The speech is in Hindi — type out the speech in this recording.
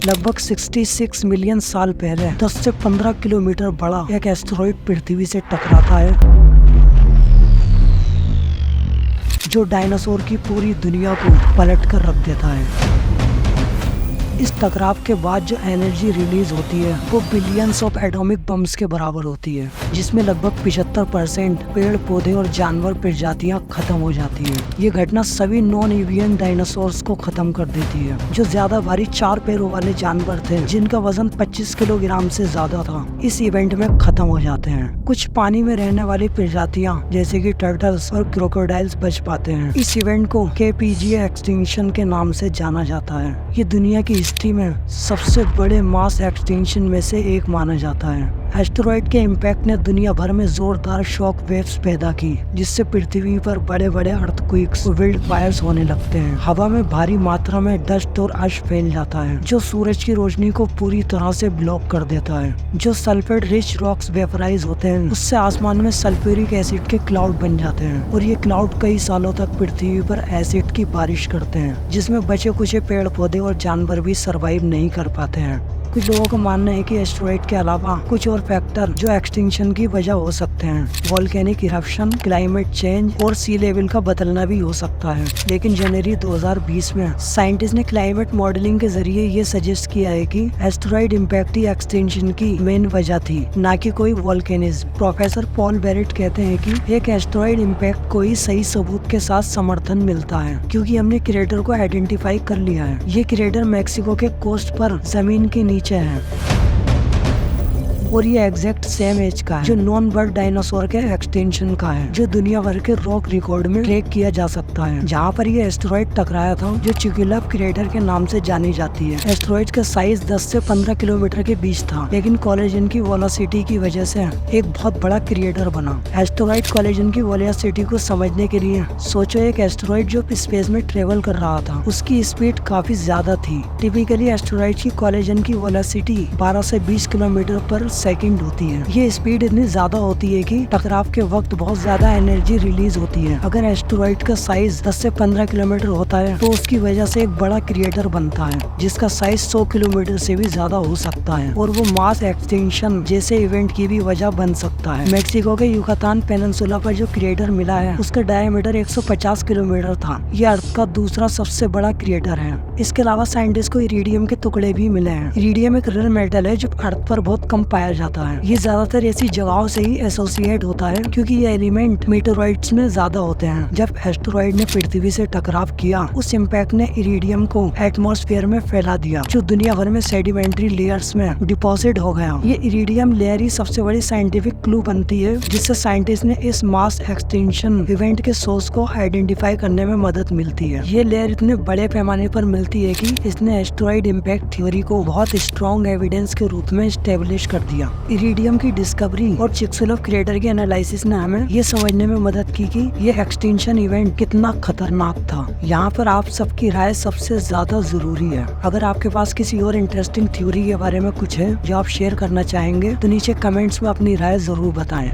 लगभग 66 मिलियन साल पहले 10 से 15 किलोमीटर बड़ा एक एस्टेरॉइड पृथ्वी से टकराता है, जो डायनासोर की पूरी दुनिया को पलट कर रख देता है। इस टकराव के बाद जो एनर्जी रिलीज होती है वो बिलियंस ऑफ एटॉमिक बम्स के बराबर होती है, जिसमें लगभग 75% पेड़ पौधे और जानवर प्रजातियां खत्म हो जाती है। ये घटना सभी नॉन एवियन डायनासोर्स को खत्म कर देती है, जो ज्यादा भारी 4 पैरों वाले जानवर थे जिनका वजन 25 किलोग्राम से ज्यादा था। इस इवेंट में खत्म हो जाते हैं। कुछ पानी में रहने वाली प्रजातियां जैसे कि टर्टल्स और क्रोकोडाइल्स बच पाते हैं। इस इवेंट को KPGA एक्सटिंक्शन के नाम से जाना जाता है। ये दुनिया की हिस्ट्री में सबसे बड़े मास एक्सटिंक्शन में से एक माना जाता है। एस्टेरॉइड के इम्पैक्ट ने दुनिया भर में जोरदार शॉक वेव्स पैदा की, जिससे पृथ्वी पर बड़े बड़े अर्थक्वेक्स और विल्ड फायर्स होने लगते हैं। हवा में भारी मात्रा में डस्ट और अश फैल जाता है, जो सूरज की रोशनी को पूरी तरह से ब्लॉक कर देता है। जो सल्फेट रिच रॉक्स वेपराइज होते हैं, उससे आसमान में सल्फ्यूरिक एसिड के क्लाउड बन जाते हैं, और ये क्लाउड कई सालों तक पृथ्वी पर एसिड की बारिश करते हैं, जिसमें बचे कुछ पेड़ पौधे और जानवर भी सरवाइव नहीं कर पाते हैं। कुछ लोगों का मानना है कि एस्टेरॉइड के अलावा कुछ और फैक्टर जो एक्सटिंक्शन की वजह हो सकते हैं। वोल्केनिक इरप्शन, क्लाइमेट चेंज और सी लेवल का बदलना भी हो सकता है। लेकिन जनवरी 2020 में साइंटिस्ट ने क्लाइमेट मॉडलिंग के जरिए ये सजेस्ट किया है कि एस्टेरॉइड इम्पैक्ट ही एक्सटिंक्शन की मेन वजह थी, न कि कोई वोल्केनिज्म। प्रोफेसर पॉल बेरेट कहते हैं कि एक एस्टेरॉइड इम्पैक्ट को ही सही सबूत के साथ समर्थन मिलता है, क्योंकि हमने क्रेटर को आइडेंटिफाई कर लिया है। ये क्रेटर मैक्सिको के कोस्ट पर जमीन के नीचे है, और ये एग्जैक्ट सेम एज का है जो नॉन बर्ड डायनासोर के एक्सटेंशन का है, जो दुनिया भर के रॉक रिकॉर्ड में ट्रैक किया जा सकता है। जहाँ पर ये एस्टेरॉइड टकराया था, जो चिक्युलप क्रेटर के नाम से जानी जाती है। एस्टेरॉइड का साइज 10 से 15 किलोमीटर के बीच था, लेकिन कोलिजन की वेलोसिटी की वजह से एक बहुत बड़ा क्रिएटर बना। एस्टेरॉइड कोलिजन की वेलोसिटी को समझने के लिए सोचो, एक एस्टेरॉइड जो स्पेस में ट्रेवल कर रहा था, उसकी स्पीड काफी ज्यादा थी। टिपिकली एस्टेरॉइड की कोलिजन की वेलोसिटी 12 से 20 किलोमीटर पर सेकंड होती है। ये स्पीड इतनी ज्यादा होती है कि टकराव के वक्त बहुत ज्यादा एनर्जी रिलीज होती है। अगर एस्टेरॉइड का साइज 10 से 15 किलोमीटर होता है, तो उसकी वजह से एक बड़ा क्रिएटर बनता है, जिसका साइज 100 किलोमीटर से भी ज्यादा हो सकता है, और वो मास एक्सटिंक्शन जैसे इवेंट की भी वजह बन सकता है। मेक्सिको के युकातान पेनिनसुला पर जो क्रिएटर मिला है, उसका डायमीटर 150 किलोमीटर था। ये अर्थ का दूसरा सबसे बड़ा क्रिएटर है। इसके अलावा साइंटिस्ट को इरिडियम के टुकड़े भी मिले हैं। इरिडियम एक रेयर मेटल है जो अर्थ पर बहुत कम पाया जाता है। ये ज्यादातर ऐसी जगहों से ही एसोसिएट होता है, क्योंकि ये एलिमेंट मीटेरॉइड्स में ज्यादा होते हैं। जब एस्टेरॉइड ने पृथ्वी से टकराव किया, उस इम्पैक्ट ने इरिडियम को एटमॉस्फेयर में फैला दिया, जो दुनिया भर में सेडिमेंट्री लेयर्स में डिपॉजिट हो गया। ये इरिडियम लेयर ही सबसे बड़ी साइंटिफिक क्लू बनती है, जिससे साइंटिस्ट ने इस मास एक्सटिंक्शन इवेंट के सोर्स को आइडेंटिफाई करने में मदद मिलती है। ये लेयर इतने बड़े पैमाने पर मिलती है कि इसने एस्टेरॉइड इम्पैक्ट थ्योरी को बहुत स्ट्रॉन्ग एविडेंस के रूप में स्टेब्लिश कर दिया। इरिडियम की डिस्कवरी और चिक्सुलप क्रेटर के एनालिसिस ने हमें ये समझने में मदद की कि ये एक्सटिंक्शन इवेंट कितना खतरनाक था। यहाँ पर आप सबकी राय सबसे ज्यादा जरूरी है। अगर आपके पास किसी और इंटरेस्टिंग थ्योरी के बारे में कुछ है जो आप शेयर करना चाहेंगे, तो नीचे कमेंट्स में अपनी राय जरूर बताएं।